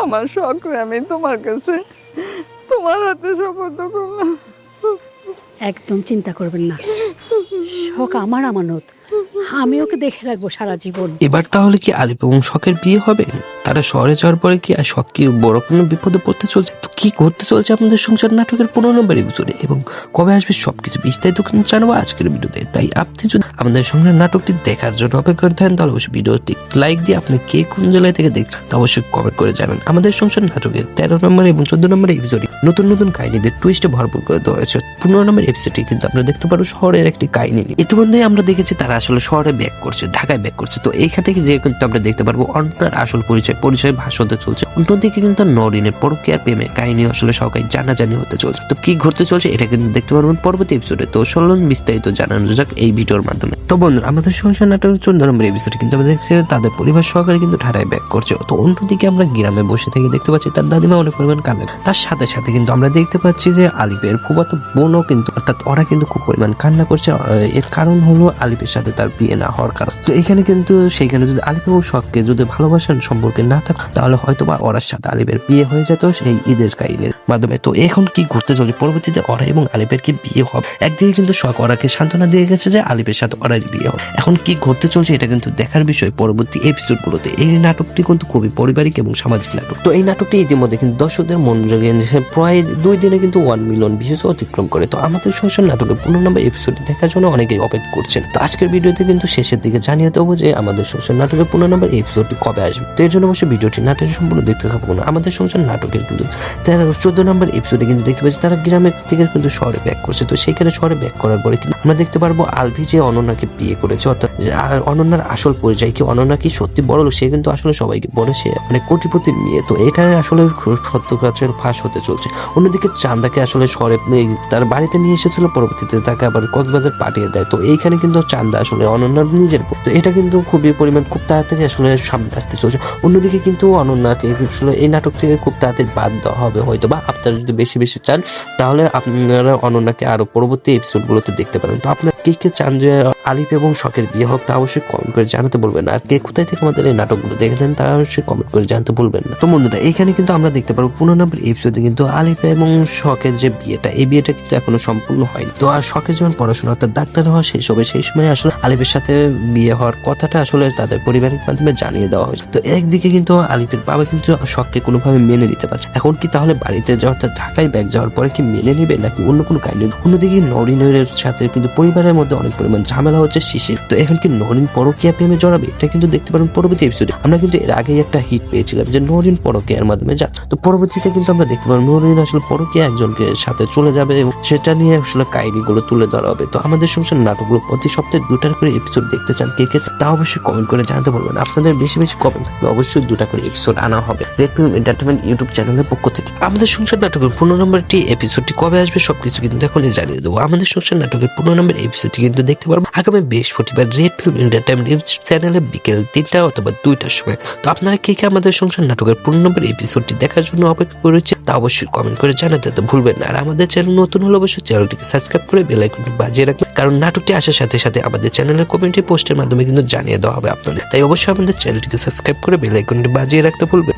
আমার শখ আমি তোমার কাছে তোমার হাতে সুপুর্দ করলাম। একদম চিন্তা করবেন না, শখ আমার আমানত, আমি ওকে দেখে রাখবো সারা জীবন। এবার তাহলে কি আলিপ এবং শখের বিয়ে হবে? তারা শহরে যাওয়ার পরে কি আর শখ কি বড় কোনো বিপদে পড়তে চলছে? তো কি করতে চলছে আপনাদের সংসার নাটকের 15 নম্বর এপিসোডে এবং কবে আসবে সবকিছু বিস্তারিত কিন্তু জানাবো আজকের ভিডিওতে। তাই আপনি যদি আমাদের সংসার নাটকটি দেখার জন্য অপেক্ষা করে থাকেন তাহলে অবশ্যই ভিডিওটি লাইক দিয়ে আপনি কে কোন জেলায় থেকে দেখছেন তা অবশ্যই কমেন্ট করে জানান। আমাদের সংসার নাটকের 13 নম্বর এবং 14 নম্বর এপিসোডে নতুন নতুন কাহিনীদের টুইস্টে ভরপুর করে দেওয়া হয়েছে। 15 নম্বর এপিসোডে কিন্তু আমরা দেখতে পারবো শহরের একটি কাহিনী। ইতিমধ্যে আমরা দেখেছি তারা আসলে শহরে ব্যাক করছে, ঢাকায় ব্যাক করছে। তো এইখান থেকে যে কিন্তু আমরা দেখতে পারবো অন্যটার আসল পরিচয় ভাস হতে চলছে। অন্যদিকে কিন্তু নরিনের পরকীয়ার প্রেমের কাহিনী আসলে সবাই জানাজানি হতে চলছে। তো কি ঘটতে চলছে এটা কিন্তু দেখতে পারবেন পরবর্তী এপিসোডে। তো চলুন বিস্তারিত জানানো যাক এই ভিডিওর মাধ্যমে। তো বন্ধুরা, আমাদের সংসার নাটকের 14 নম্বর এপিসোডে কিন্তু আমরা দেখছি তাদের পরিবার সহকারে কিন্তু ঢাকায় ব্যাক করছে। তো অন্যদিকে আমরা গ্রামে বসে থেকে দেখতে পাচ্ছি তার দাদিমা অনেক পরিমাণ কান্না। তার সাথে সাথে কিন্তু আমরা দেখতে পাচ্ছি যে আলিপের ফুফাতো বোনও কিন্তু অর্থাৎ ওরা কিন্তু খুব পরিমাণ কান্না করছে। এর কারণ হলো আলিপের সাথে তার বিয়ে না হওয়ার কারণ। তো এখানে কিন্তু সেইখানে যদি আলিপ এবং শখকে যদি ভালোবাসার সম্পর্কে না থাকে তাহলে হয়তো বা ওরার সাথে আলিপের বিয়ে হয়ে যেত সেই ঈদের কাহিনীর মাধ্যমে। তো এখন কি ঘুরতে চলছে পরবর্তীতে ওরা এবং আলিপের কি বিয়ে হবে। একদিকে কিন্তু শখ ওরাকে সান্ত্বনা দিয়ে গেছে যে আলিপের সাথে ওরাই বিয়ে হবে। এখন কি ঘটতে চলছে এটা কিন্তু দেখার বিষয় পরবর্তী এপিসোডগুলোতে। এই নাটকটি কিন্তু খুবই পারিবারিক এবং সামাজিক নাটক। তো এই নাটকটি ইতিমধ্যে কিন্তু দর্শকদের মন জড়িয়ে প্রায় 2 দিনে কিন্তু 1 মিলিয়ন ভিউজ অতিক্রম করে। তো আমাদের সংসার নাটকের 15 নম্বর এপিসোডটি দেখার জন্য অনেকেই অপেক্ষা করছেন। তো আজকের ভিডিওতে কিন্তু শেষের দিকে জানিয়ে দেবো যে আমাদের সংসার নাটকের 15 নম্বর এপিসোডটি কবে আসবে। তো এর জন্য অবশ্যই ভিডিওটি নাটকের সম্পূর্ণ দেখতে থাকবো না। আমাদের সংসার নাটকের কিন্তু 14 নম্বর এপিসোডে কিন্তু দেখতে পাচ্ছি তারা গ্রামের থেকে কিন্তু শহরে ব্যাক করছে। তো সেইখানে শহরে ব্যাক করার পরে কিন্তু আমরা দেখতে পারবো আলভি যে অনন্যাকে বিয়ে করেছে, অর্থাৎ অনন্যার আসল পরিচয় কি, অনন্যা কি সত্যি বড় লোক, সে কিন্তু আসলে সবাইকে বলে সে মানে কোটিপতির মেয়ে। তো এটা আসলে সত্য কাছের ফাঁস হতে চলছে। অন্যদিকে চান্দাকে আসলে শহরে তার বাড়িতে নিয়ে এসেছিল, পরবর্তীতে তাকে আবার কক্সবাজার পাঠিয়ে দেয়। তো এইখানে কিন্তু চান্দা আসলে অনন্যার নিজের। তো এটা কিন্তু খুবই পরিমাণ খুব তাড়াতাড়ি আসলে সামনে আসতে চলছে। অন্যদিকে কিন্তু অনন্যাকে আসলে এই নাটক থেকে খুব তাড়াতাড়ি বাদ দেওয়া হবে হয়তো, বা আপনারা যদি বেশি বেশি চান তাহলে আপনারা অনন্যাকে আরো পরবর্তী এপিসোডগুলোতে দেখতে পারেন। তো আপনারা কে চান যে আলিপ এবং শখের বিয়ে হোক তা অবশ্যই কমেন্ট করে জানাতে বলবেন। আর কে কোথায় থেকে আমাদের এই নাটকগুলো দেখেছেন তা অবশ্যই কমেন্ট করে জানাতে বলবেন না। তো বন্ধুরা, এখানে কিন্তু আমরা দেখতে পারবো 15 নম্বর এপিসোডে কিন্তু আলিপ এবং শখের যে বিয়েটা, এই বিয়েটা কিন্তু এখনো সম্পূর্ণ হয়নি। তো আর শখের যখন পড়াশোনা অর্থাৎ ডাক্তার হওয়া শেষ হবে সেই সময় আসলে আলিপের সাথে বিয়ে হওয়ার কথাটা আসলে তাদের পরিবারের মাধ্যমে জানিয়ে দেওয়া হয়েছে। তো একদিকে কিন্তু আলিপের বাবা কিন্তু শখকে কোনোভাবে মেনে নিতে পারছে। এখন কি তাহলে বাড়িতে যাওয়া অর্থাৎ ঢাকায় ব্যাগ যাওয়ার পরে কি মেনে নিবে নাকি অন্য কোনো কাহিনী? অন্যদিকে নরিনের সাথে কিন্তু পরিবারের মধ্যে অনেক পরিমাণ ঝামেলা হচ্ছে শিশির। তো এখন কি নরিন পরকীয়া প্রেমে জড়াবে এটা কিন্তু দেখতে পারেন পরবর্তী এপিসোডে। আমরা কিন্তু এর আগেই একটা হিট পেয়েছিলাম যে নরিন পরকীয়ার মাধ্যমে যাচ্ছে। তো পরবর্তীতে কিন্তু আমরা দেখতে পারবো নরিন আসলে পরকীয়া একজনকে সাথে চলে যাবে এবং সেটা নিয়ে আসলে কাহিনীগুলো তুলে ধরা হবে। তো আমাদের সংসার নাটকগুলো প্রতি সপ্তাহে 2টা করে এপিসোড দেখতে চান কে তা অবশ্যই কমেন্ট করে জানাতে বলবেন। আপনাদের বেশি বেশি কমেন্ট থাকলে অবশ্যই 2টা করে এপিসোড আনা হবে রেড ফিল্ম এন্টারটেইনমেন্ট ইউটিউব চ্যানেলের পক্ষ থেকে। আমাদের সংসার নাটকের 15 নম্বরটি এপিসোডটি কবে আসবে সবকিছু কিন্তু এখনই জানিয়ে দেবো। আমাদের সংসার নাটকের 15 নম্বর এপিসোডটি কিন্তু দেখতে পারবো আগামী বৃহস্পতিবার রেড ফিল্ম এন্টারটেইনমেন্ট ইউটিউব চ্যানেলে বিকেল 3টা অথবা 2টার সময়। তো আপনারা কে আমাদের সংসার নাটকের 15 নম্বর এপিসোডটি দেখার জন্য অপেক্ষা করেছে তা অবশ্যই কমেন্ট করে জানাতে তো ভুলবেন না। আর আমাদের চ্যানেল নতুন হলে অবশ্যই চ্যানেলটিকে সাবস্ক্রাইব করে বেল আইকনটি বাজিয়ে রাখবেন, কারণ নাটকটি আসার সাথে সাথে আমাদের চ্যানেলের কমিউনিটি পোস্টের মাধ্যমে কিন্তু জানিয়ে দেওয়া হবে আপনাদের। তাই অবশ্যই আমাদের চ্যানেলটিকে সাবস্ক্রাইব করে বেল আইকনটি বাজিয়ে রাখতে ভুলবেন।